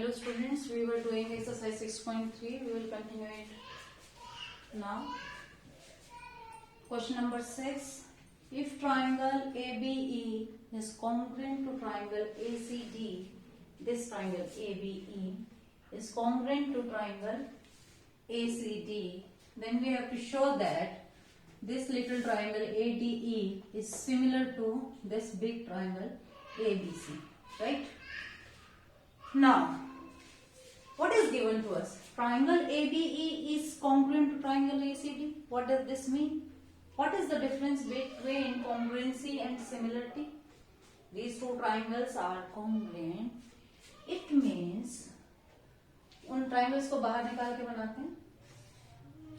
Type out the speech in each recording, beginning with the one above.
Hello students, we were doing exercise 6.3. We will continue it now. Question number 6. If triangle ABE is congruent to triangle ACD, this triangle ABE is congruent to triangle ACD, then we have to show that this little triangle ADE is similar to this big triangle ABC, right? Now, what is given to us? Triangle ABE is congruent to triangle ACD. What does this mean? What is the difference between congruency and similarity? These two triangles are congruent. It means उन triangles को बाहर निकाल के बनाते हैं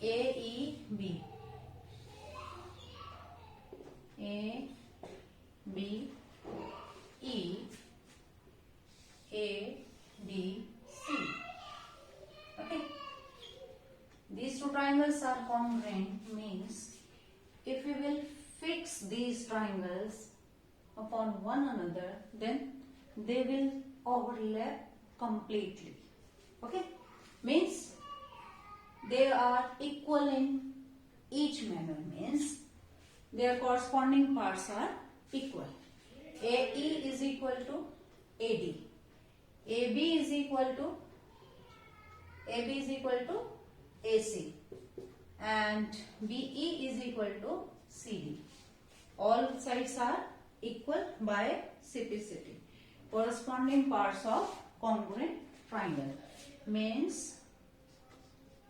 AEB, ABE, ADC. Okay. These two triangles are congruent means if we will fix these triangles upon one another, then they will overlap completely. Okay. Means they are equal in each manner, means their corresponding parts are equal. AE is equal to AD. AB is equal to AC and BE is equal to CD. All sides are equal by CPCT. Corresponding parts of congruent triangle means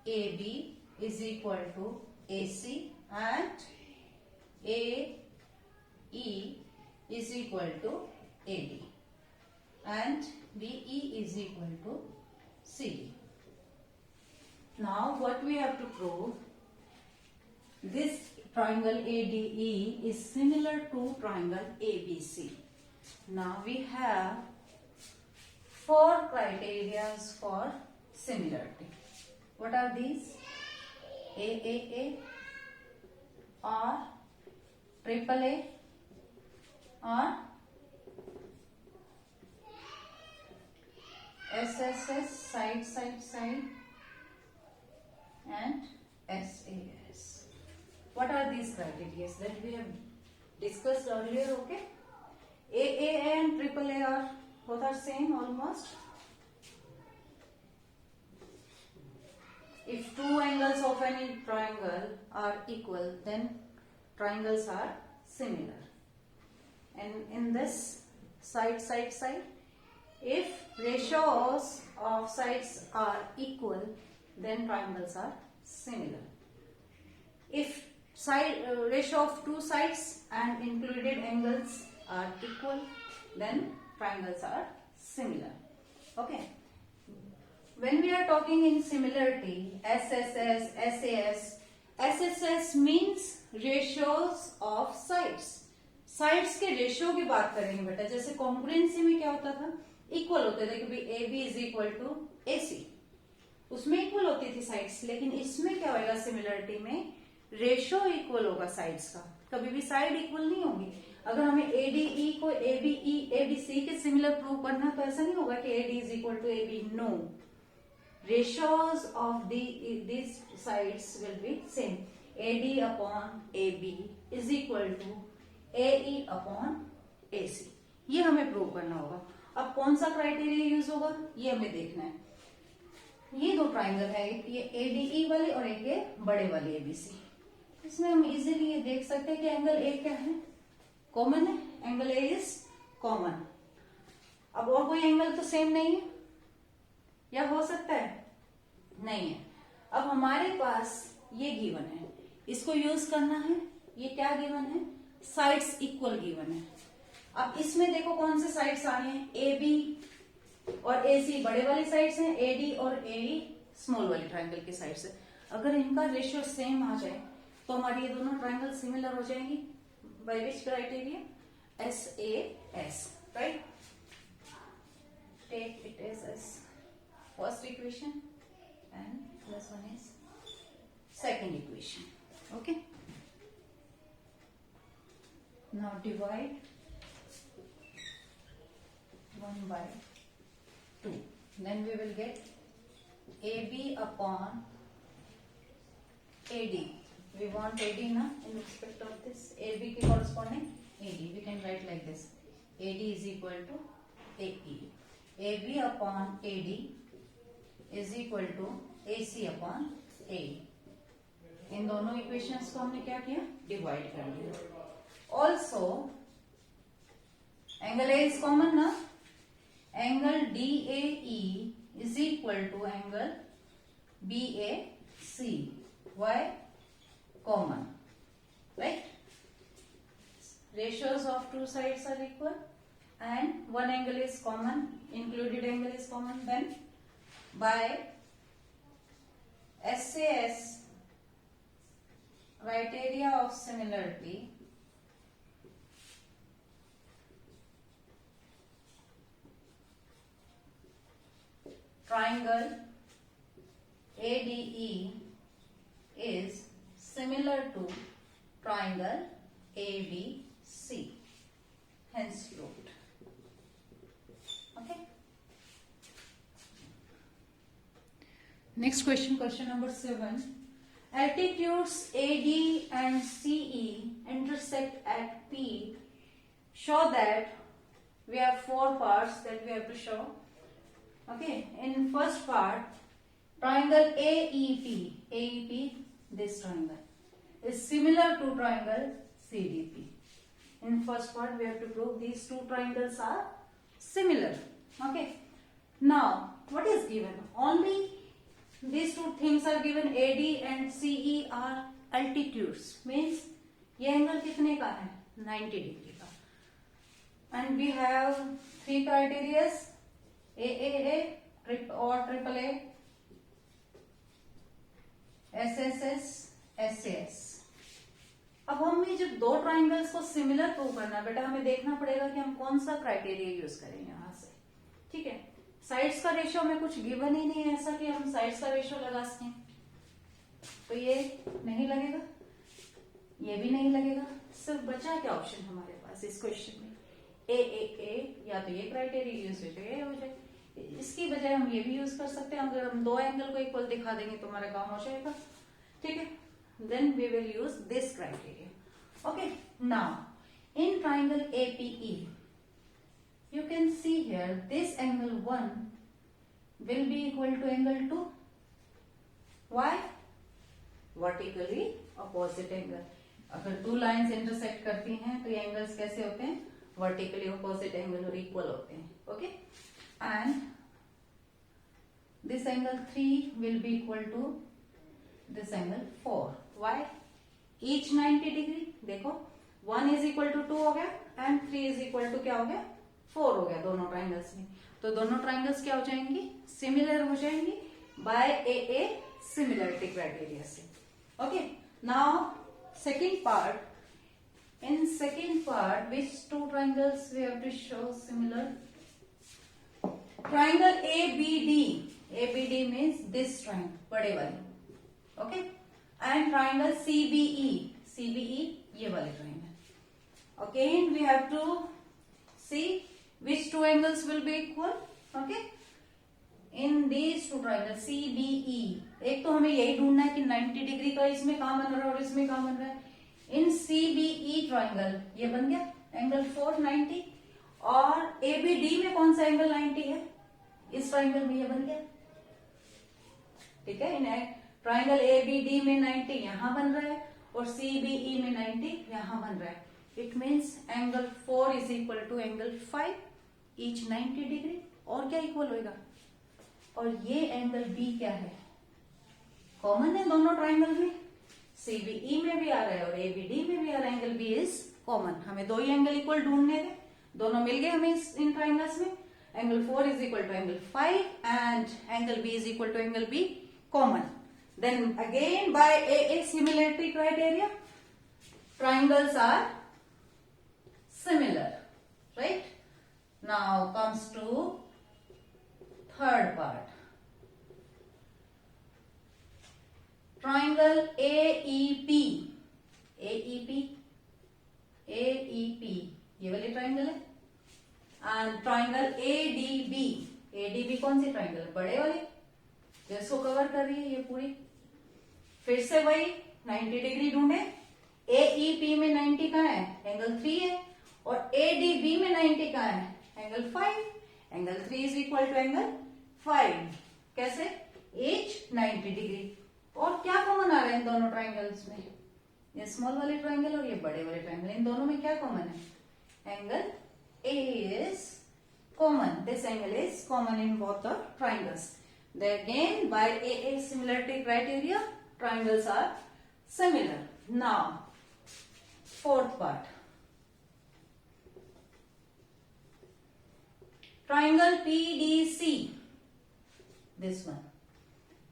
AB is equal to AC and AE is equal to AD and BE is equal to CD. Now what we have to prove? This triangle ADE is similar to triangle ABC. Now we have 4 criteria for similarity. What are these? AAA or AAA or SSS, side and SAS. What are these criteria that we have discussed earlier? Okay, AAA and AAA are both are same almost. If two angles of any triangle are equal, then triangles are similar. And in this side, if ratios of sides are equal, then triangles are similar. If ratio of two sides and included angles are equal, then triangles are similar. Okay. When we are talking in similarity, SSS, SAS, SSS means ratios of sides. Sides के ratio की बात करेंगे बेटा. जैसे congruency में क्या होता था? इक्वल होते थे कि AB is equal to AC, उसमें इक्वल होती थी साइड्स. लेकिन इसमें क्या होगा? सिमिलरिटी में रेशियो इक्वल होगा साइड्स का. कभी भी साइड इक्वल नहीं होगी. अगर हमें ADE को ABE ADC के सिमिलर प्रूव करना तो ऐसा नहीं होगा कि AD is equal to AB. No, ratios of these sides will be same. AD upon AB is equal to AE upon AC. ये हमें प्रूव करना होगा. अब कौन सा क्राइटेरिया यूज होगा ये हमें देखना है. ये दो ट्राइंगल है, एक ये ADE वाले और एक ये बड़े वाले ABC. इसमें हम इजीली ये देख सकते हैं कि एंगल A क्या है? कॉमन है. Angle A is common. अब और कोई एंगल तो सेम नहीं है या हो सकता है? नहीं है. अब हमारे पास ये गिवन है, इसको यूज करना है. ये क्या गिवन है? साइड्स इक्वल गिवन है. अब इसमें देखो कौन से साइड्स आ रहे हैं? AB और AC बड़े वाली साइड्स हैं, AD और AE स्मॉल वाली ट्राइंगल की साइड्स है. अगर इनका रेशियो सेम आ जाए तो हमारी ये दोनों ट्राइंगल सिमिलर हो जाएंगी. By which criteria? SAS, right? Take it as first equation and this one is second equation. Okay, now divide 1 by 2. then we will get AB upon AD. We want AD na in respect of this. AB ke corresponding AD. We can write like this. AD is equal to AE. AB upon AD is equal to AC upon AE. इन दोनों equations को हमने क्या किया, divide कर लिया. Also angle A is common ना, angle DAE is equal to angle BAC. Why? Common, right? Ratios of two sides are equal and one angle is common, included angle is common. Then by SAS criteria of similarity, triangle ADE is similar to triangle ABC. Hence proved. Okay. Next question, question number 7. Altitudes AD and CE intersect at P. Show that. We have 4 parts that we have to show. Okay, in first part, triangle AEP, this triangle, is similar to triangle CDP. In first part, we have to prove these two triangles are similar. Okay, now what is given? Only these two things are given. AD and CE are altitudes. Means ये angle कितने का है? 90 degree का. And we have 3 criteria. AAA और AAA, SSS, SAS. अब हमें जब दो ट्राइंगल्स को सिमिलर प्रूव करना है बेटा, हमें देखना पड़ेगा कि हम कौन सा क्राइटेरिया यूज करेंगे यहां से. ठीक है, साइड्स का रेशियो में कुछ गिवन ही नहीं है ऐसा कि हम साइड्स का रेशियो लगा सकें. तो ये नहीं लगेगा, ये भी नहीं लगेगा. सिर्फ बचा क्या ऑप्शन हमारे पास इस क्वेश्चन में? ए. या तो ये क्राइटेरिया यूज हो जाए, हो जाए. इसकी बजाय हम ये भी यूज कर सकते हैं. अगर हम दो एंगल को इक्वल दिखा देंगे तो हमारा काम हो जाएगा. ठीक है, then we will use this criteria. Okay, now in triangle APE you can see here this angle 1 will be equal to angle 2. Why? Vertically opposite angle. अगर 2 लाइन्स इंटरसेक्ट करती हैं तो ये एंगल्स कैसे होते हैं? वर्टिकली ऑपोजिट एंगल और equal होते हैं. Okay, and this angle 3 will be equal to this angle 4. Why? Each 90 degree. देखो 1 is equal to 2 हो गया and 3 is equal to क्या हो गया? 4 हो गया दोनों ट्राइंगल्स में. तो दोनों ट्राइंगल्स क्या हो जाएंगी? सिमिलर हो जाएंगी बाय AA सिमिलरिटी क्राइटेरिया से. Okay, now second part. In second part, which two triangles we have to show similar? Triangle ABD. ABD means this triangle, बड़े वाले. Okay? And triangle CBE. CBE ये वाले triangle. Again, we have to see which two angles will be equal. Okay? In these two triangles CBE. एक तो हमें यही ढूंढना है कि 90 डिग्री का इसमें कहाँ बन रहा है और इसमें कहाँ बन रहा है. इन CBE ट्राइंगल ये बन गया एंगल 490 और ABD में कौन सा एंगल 90 है? इस ट्राइंगल में ये बन गया. ठीक है, इन ट्राइंगल ABD में 90 यहां बन रहा है और CBE में 90 यहां बन रहा है. It means angle 4 is equal to angle 5 each 90 degree. और क्या इक्वल होगा? और ये एंगल B क्या है? कॉमन है दोनों ट्राइंगल में. CBE में भी आ रहा है और ABD में भी आ रहा है. Angle B is common. हमें दो ही एंगल इक्वल ढूंढने थे, दोनों मिल गए हमें इन ट्राइंगल्स में. Angle 4 is equal to angle 5 and angle B is equal to angle B common. Then again by AA similarity criteria triangles are similar, right? Now comes to third part. Triangle AEP, ये वाले triangle है. And triangle ADB, ADB कौन C triangle, बड़े वाली जो इसको cover कर रही है ये पूरी। फिर से वही 90 डिग्री ढूंढे। एईपी में 90 कहाँ है, एंगल 3 है, और एडीबी में 90 कहाँ है, angle 5। Angle 3 is equal to angle 5। कैसे, एच 90 डिग्री। और क्या कॉमन आ रहा है इन दोनों ट्राइंगल्स में, ये स्मॉल वाले ट्राइंगल और ये बड़े वाले ट्राइंगल, इन दोनों में क्या कॉमन है, angle A is common. This angle is common in both the triangles. Then again by AA similarity criteria, triangles are similar. Now, fourth part. Triangle PDC, this one,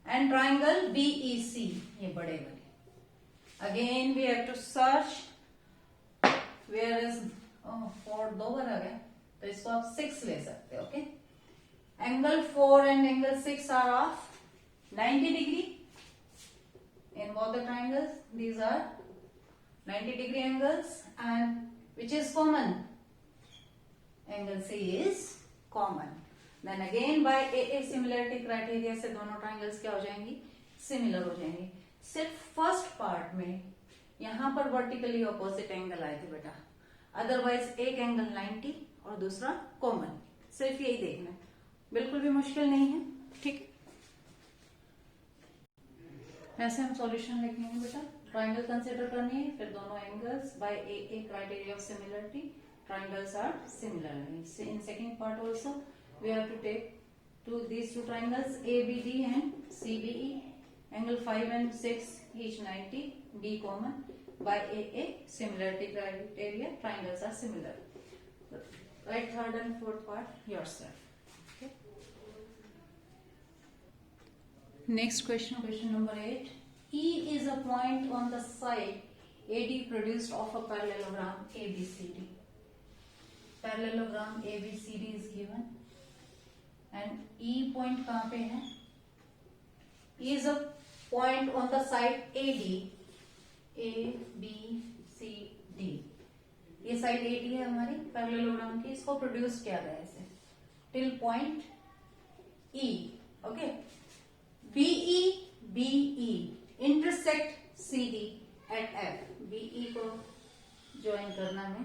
and triangle BEC, ये बड़े वाले. Again we have to search. Where is, oh 4 दो बार आ गया, तो इसको आप 6 ले सकते हो। Okay, angle 4 and angle 6 are of 90 degree in both the triangles. These are 90 degree angles and which is common, angle C is common. Then again by A similarity criteria से दोनों ट्राइंगल्स क्या हो जाएंगी, सिमिलर हो जाएंगी। सिर्फ first part में यहां पर वर्टिकली ऑपोजिट एंगल आए थे बेटा, अदरवाइज एक एंगल 90 और दूसरा कॉमन, सिर्फ यही देखना है, बिल्कुल भी मुश्किल नहीं है। ठीक है, ऐसे हम सॉल्यूशन लिखेंगे बेटा। ट्राइंगल कंसीडर करनी है, फिर दोनों angles by A criteria of similarity, triangles are similar. In second part also we have to take these two triangles ABD and CBE, angle 5 and 6 each 90, D common, by AA similarity criteria, triangles are similar. Write third and fourth part yourself. Okay. Next question, question number 8. E is a point on the side AD produced of a parallelogram ABCD. Parallelogram ABCD is given and E point कहाँ पे है? E is a point on the side AD, ABCD. ये side AD है हमारी parallelogram की, इसको produce किया गया है इसे till point E. Okay, BE intersect CD at F. BE को ज्वाइन करना है,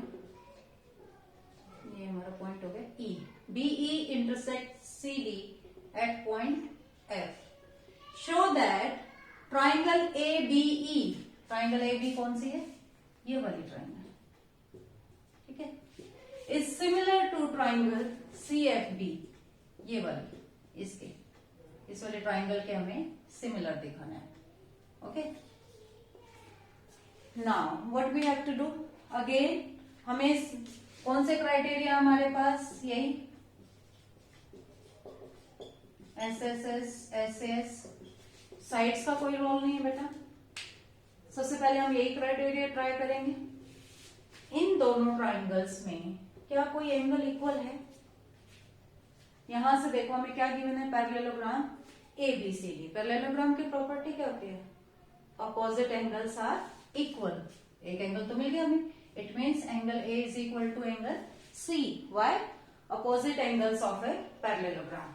ये हमारा पॉइंट हो गया E. BE intersect CD at point F. Show that triangle ABE, triangle AB कौन सी है, ये वाली ट्राइंगल, ठीक है, is similar to triangle CFB, ये वाली, इसके इस वाले ट्राइंगल के हमें सिमिलर दिखाना है। Okay, now what we have to do, again हमें कौन से क्राइटेरिया हमारे पास, यही SSS SAS, साइड्स का कोई रोल नहीं है बेटा। सबसे पहले हम यही क्राइटेरिया ट्राई करेंगे। इन दोनों ट्राइंगल्स में क्या कोई एंगल इक्वल है, यहां से देखो हमें क्या गिवन है, पैरेललोग्राम ABCD। पैरेललोग्राम की प्रॉपर्टी क्या होती है, अपोजिट एंगल्स आर इक्वल। एक एंगल तो मिल गया हमें, it means angle A is equal to angle C। Why, opposite angles of a parallelogram.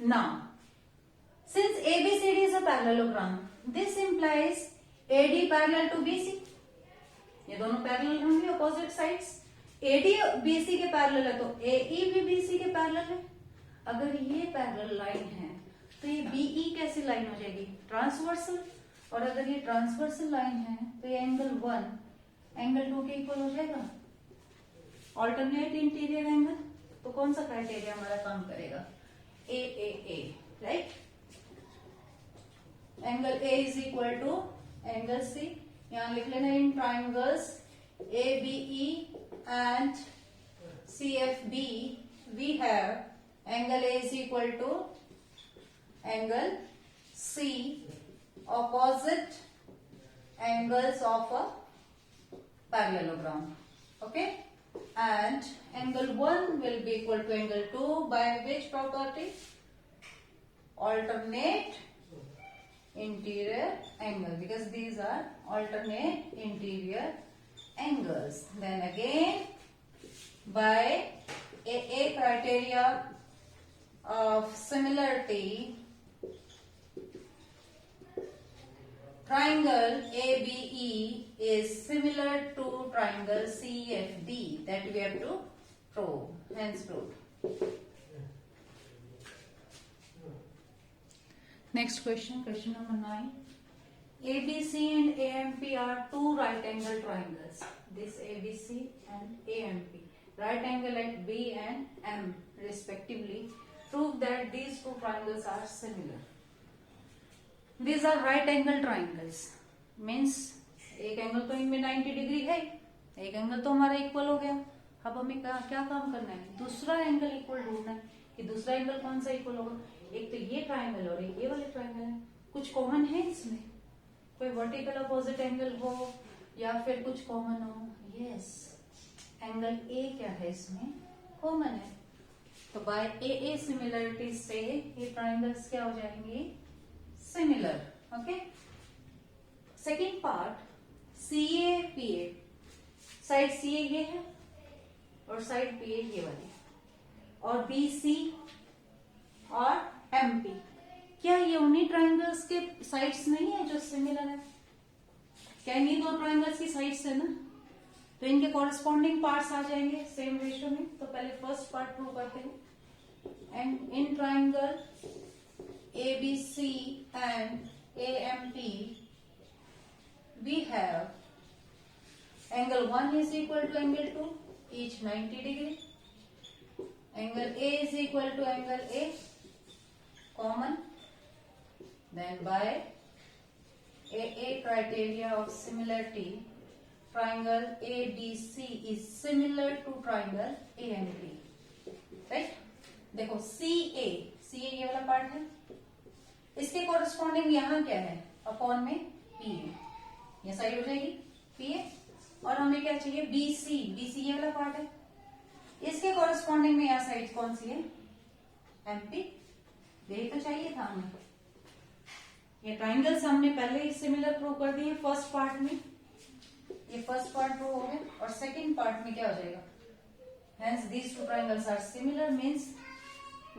Now since ABCD is a parallelogram, this implies AD parallel to BC. ये दोनों parallel होंगे, opposite sides. AD BC के parallel है तो AE भी BC के parallel है। अगर ये पैरेलल लाइन है तो ये BE कैसी लाइन हो जाएगी, ट्रांसवर्सल। और अगर ये ट्रांसवर्सल लाइन है तो ये एंगल 1 एंगल 2 के इक्वल हो जाएगा, ऑल्टरनेट इंटीरियर एंगल। तो कौन सा क्राइटेरिया हमारा काम करेगा, AAA, right. Angle A is equal to angle C, यहां लिख लेना in triangles ABE and CFB we have angle A is equal to angle C, opposite angles of a parallelogram, okay, and angle 1 will be equal to angle 2 by which property, alternate interior angle, because these are alternate interior angles. Then again by AA criteria of similarity, triangle ABE is similar to triangle CFD. That we have to prove. Hence proved. Next question, question number 9. ABC and AMP are two right angle triangles. This ABC and AMP, right angle at B and M respectively. Prove that these two triangles are similar. These are right angle triangles. Means एक angle तो इनमें 90 degree है, एक angle तो हमारा equal हो गया. अब हमें क्या काम करना है? दूसरा एंगल इक्वल ढूंढना है कि दूसरा एंगल कौन सा इक्वल होगा. एक तो ये ट्राइंगल और एक ये वाले ट्राइंगल है. कुछ कॉमन है इसमें? कोई वर्टिकल अपोजिट एंगल हो या फिर कुछ कॉमन हो? यस, एंगल ए क्या है इसमें? कॉमन है. तो बाय ए सिमिलरिटी से ये ट्राइंगल्स क्या हो जाएंगे? Similar. Okay. Second part, C A P A. Side C A ये है और साइड पी ए ये वाली, और बी सी और एम पी. क्या ये उन्हीं ट्राइंगल्स के साइड्स नहीं है जो सिमिलर है? क्या ये दो ट्राइंगल्स की साइड्स है ना? तो इनके कॉरेस्पॉन्डिंग पार्ट्स आ जाएंगे सेम रेशियो में. तो पहले फर्स्ट पार्ट प्रूव करते हैं. And in triangle ABC and AMP we have angle 1 is equal to angle 2, each 90 degree. Angle A is equal to angle A, common. Then by AA criteria of similarity, triangle ABC is similar to triangle AMP. Right? देखो CA ये वाला part है, इसके corresponding यहाँ क्या है? Upon में P A, ये साइड हो जाएगी पी ए. और हमें क्या चाहिए? बीसी ये वाला पार्ट है, इसके कोरस्पॉन्डिंग में यहाँ साइड कौन सी है? एमपी. यही तो चाहिए था हमें. ये ट्राइंगल्स हमने पहले ही सिमिलर प्रूव कर दिए फर्स्ट पार्ट में. ये फर्स्ट पार्ट प्रूव हो गया और सेकेंड पार्ट में क्या हो जाएगा? Hence these two triangles are similar means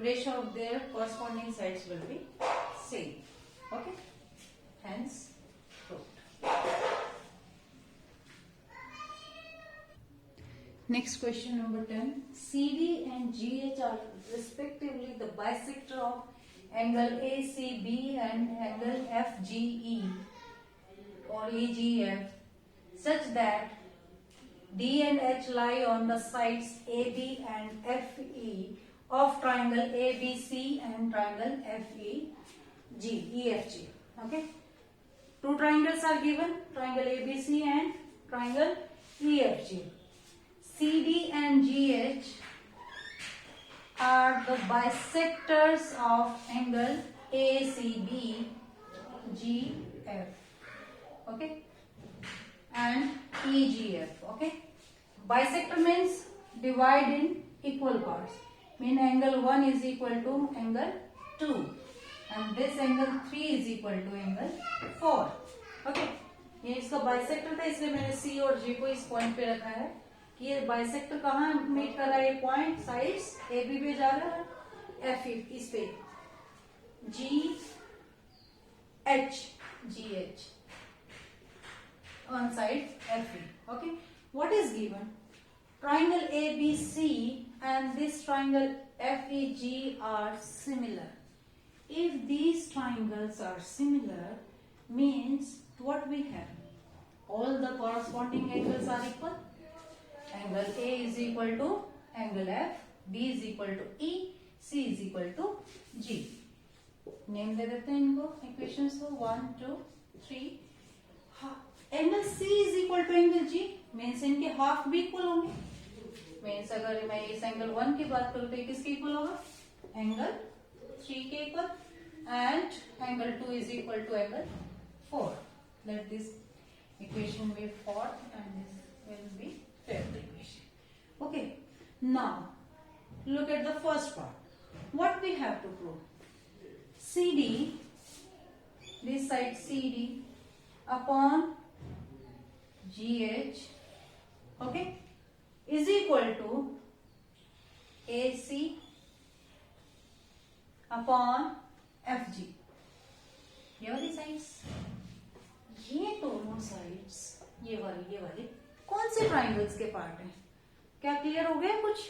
ratio of their corresponding sides will be same. Okay, hence proved. Next question number 10. CD and GH are respectively the bisector of angle ACB and angle FGE or EGF such that D and H lie on the sides AB and FE of triangle ABC and triangle EFG. Okay, two triangles are given, triangle ABC and triangle EFG. CD and GH are the bisectors of angle ACB GF. Okay, and EGF. Okay, bisector means divide in equal parts. Mean angle 1 is equal to angle 2 and this angle 3 is equal to angle 4. Okay, ये इसका bisector था इसलिए मैंने C और G को इस point पे रखा है कि ये बाइसेक्टर कहाँ मीट कर रहा है? ये पॉइंट साइड्स AB पे जा रहा है, FE इस पे, GH on side FE. Okay, what is given? Triangle ABC and this triangle FEG are similar. If these triangles are similar, means what we have? All the corresponding angles are equal. Angle A is equal to angle F, B is equal to E, C is equal to G. Name दे देते हैं इनको equations को 1, 2, 3. Angle C is equal to angle G, means इनके half भी equal होंगे. Means अगर मैं इस एंगल 1 की बात करूं तो ये किसके इक्वल होगा? एंगल 3 के इक्वल. And angle 2 is equal to angle 4. Let this equation be fourth and this will be fifth equation. Okay, now look at the first part. What we have to prove? CD, this side CD upon GH, okay, is equal to AC upon F G, ये वाली sides, ये दोनों sides, ये वाली कौन से triangles के part हैं? क्या क्लियर हो गया कुछ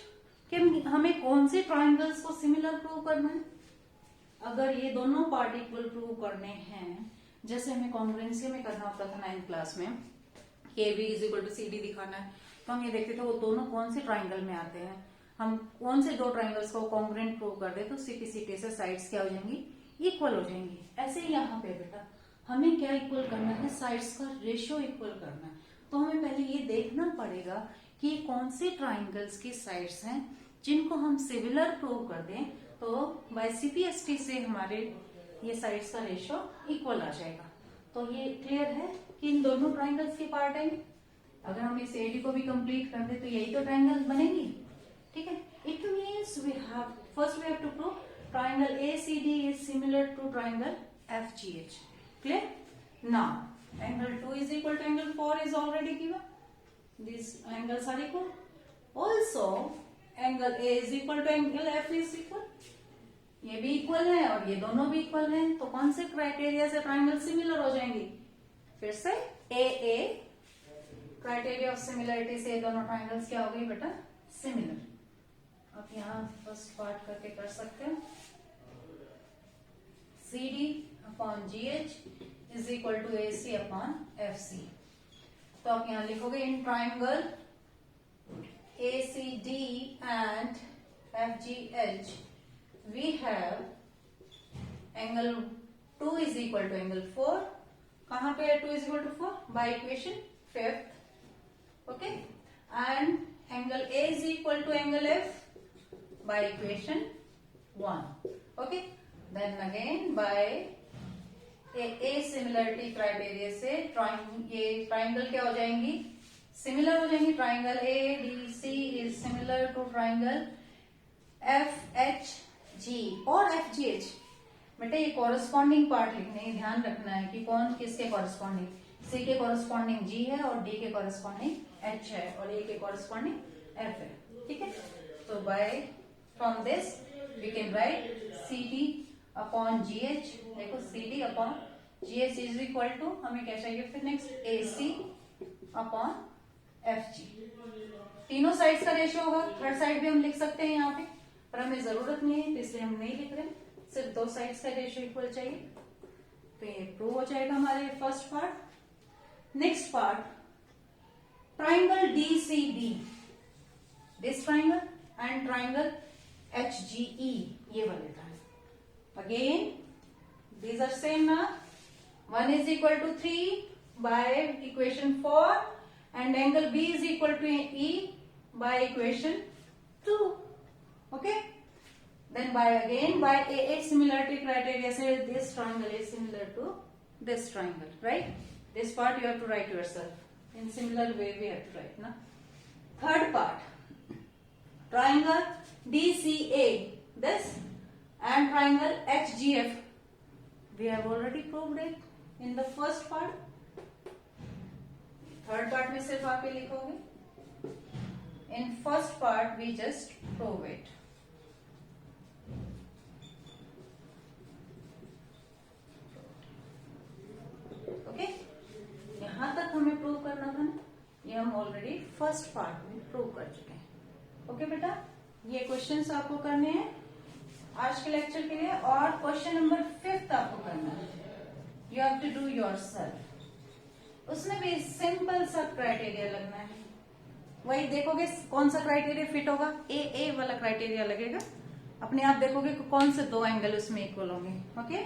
कि हमें कौन से ट्राइंगल्स को सिमिलर प्रूव करना है? अगर ये दोनों पार्ट इक्वल प्रूव करने हैं, जैसे हमें कॉन्ग्रुएंसी में करना होता था 9th क्लास में, A B is equal to C D दिखाना है, तो हम ये देखते थे वो दोनों कौन से ट्राइंगल में आते हैं, हम कौन से दो ट्राइंगल्स को कॉन्ग्रुएंट प्रूव कर दे तो सीपी से साइड्स क्या हो जाएंगी, इक्वल हो जाएंगी। ऐसे ही यहाँ पे बेटा हमें क्या इक्वल करना है, साइड्स का रेशियो इक्वल करना है। तो हमें पहले ये देखना पड़ेगा कि कौन से ट्राइंगल्स की साइड्स हैं जिनको हम सिमिलर प्रूव कर दें, तो बाय सीपीएसटी से हमारे ये साइड्स का रेशियो इक्वल आ जाएगा। तो ये क्लियर है कि इन दोनों ट्राइंगल्स के पार्ट आएंगे। अगर हम इस एडी को भी कंप्लीट कर दे तो यही तो ट्राइंगल बनेगी, ठीक है। It means we have to prove triangle ACD is similar to triangle FGH। Clear? Now angle 2 is equal to angle 4 is already given. These angles are equal. Also, angle A is equal to angle F is equal. ये भी equal है और ये दोनों भी equal हैं, तो कौन से क्राइटेरिया से ट्राइंगल सिमिलर हो जाएंगी? फिर से AA क्राइटेरिया ऑफ सिमिलरिटी से दोनों ट्राइंगल्स क्या हो गई बेटा? सिमिलर। अब यहाँ फर्स्ट पार्ट करके कर सकते हैं, CD upon GH is equal to AC upon FC। तो आप यहाँ लिखोगे in triangle ACD and FGH we have angle 2 is equal to angle 4. कहाँ पे है 2 is equal to 4? By equation 5th. Okay. And angle A is equal to angle F by equation 1. Okay. Then again by A similarity criteria से ये triangle क्या हो जाएंगी? Similar हो जाएंगी। Triangle ADC is similar to triangle FHG और FGH। बेटा ये कॉरेस्पॉन्डिंग पार्ट लिखने हैं, ध्यान रखना है कि कौन किसके कॉरेस्पॉन्डिंग, C के कॉरेस्पॉन्डिंग G है और D के कॉरेस्पॉन्डिंग H है और A के कॉरेस्पॉन्डिंग F है, ठीक है। तो by from this we can write CD upon GH, देखो CD upon GH is equal to, हमें क्या चाहिए फिर नेक्स्ट, AC अपॉन FG। तीनों साइड्स का रेशियो होगा, थर्ड साइड भी हम लिख सकते हैं यहाँ पे, पर हमें जरूरत नहीं है इसलिए हम नहीं लिख रहे, सिर्फ दो साइड्स का रेशियो इक्वल चाहिए। तो ये प्रूव हो जाएगा हमारे first part. Next part, triangle DCB, this triangle and triangle HGE, ये वाले triangle again these are same ना, 1 is equal to 3 by equation 4 and angle B is equal to E by equation 2. Okay, then by AA similarity criteria say this triangle is similar to this triangle, right? This part you have to write yourself in similar way, we have to write na. Third part, triangle DCA, this, and triangle HGF, we have already proved it in the first part. Third part में सिर्फ आप ये लिखोगे, in first part we just prove it. Okay, यहां तक हमें prove करना था ना, ये हम ऑलरेडी फर्स्ट पार्ट में प्रूव कर चुके हैं। ओके बेटा, ये क्वेश्चंस आपको करने हैं आज के लेक्चर के लिए, और क्वेश्चन नंबर 5 आपको करना है, you have to do yourself. उसमें भी सिंपल सा क्राइटेरिया लगना है, वही देखोगे कौन सा क्राइटेरिया फिट होगा, ए वाला क्राइटेरिया लगेगा, अपने आप देखोगे कौन से दो एंगल उसमें इक्वल होंगे। ओके।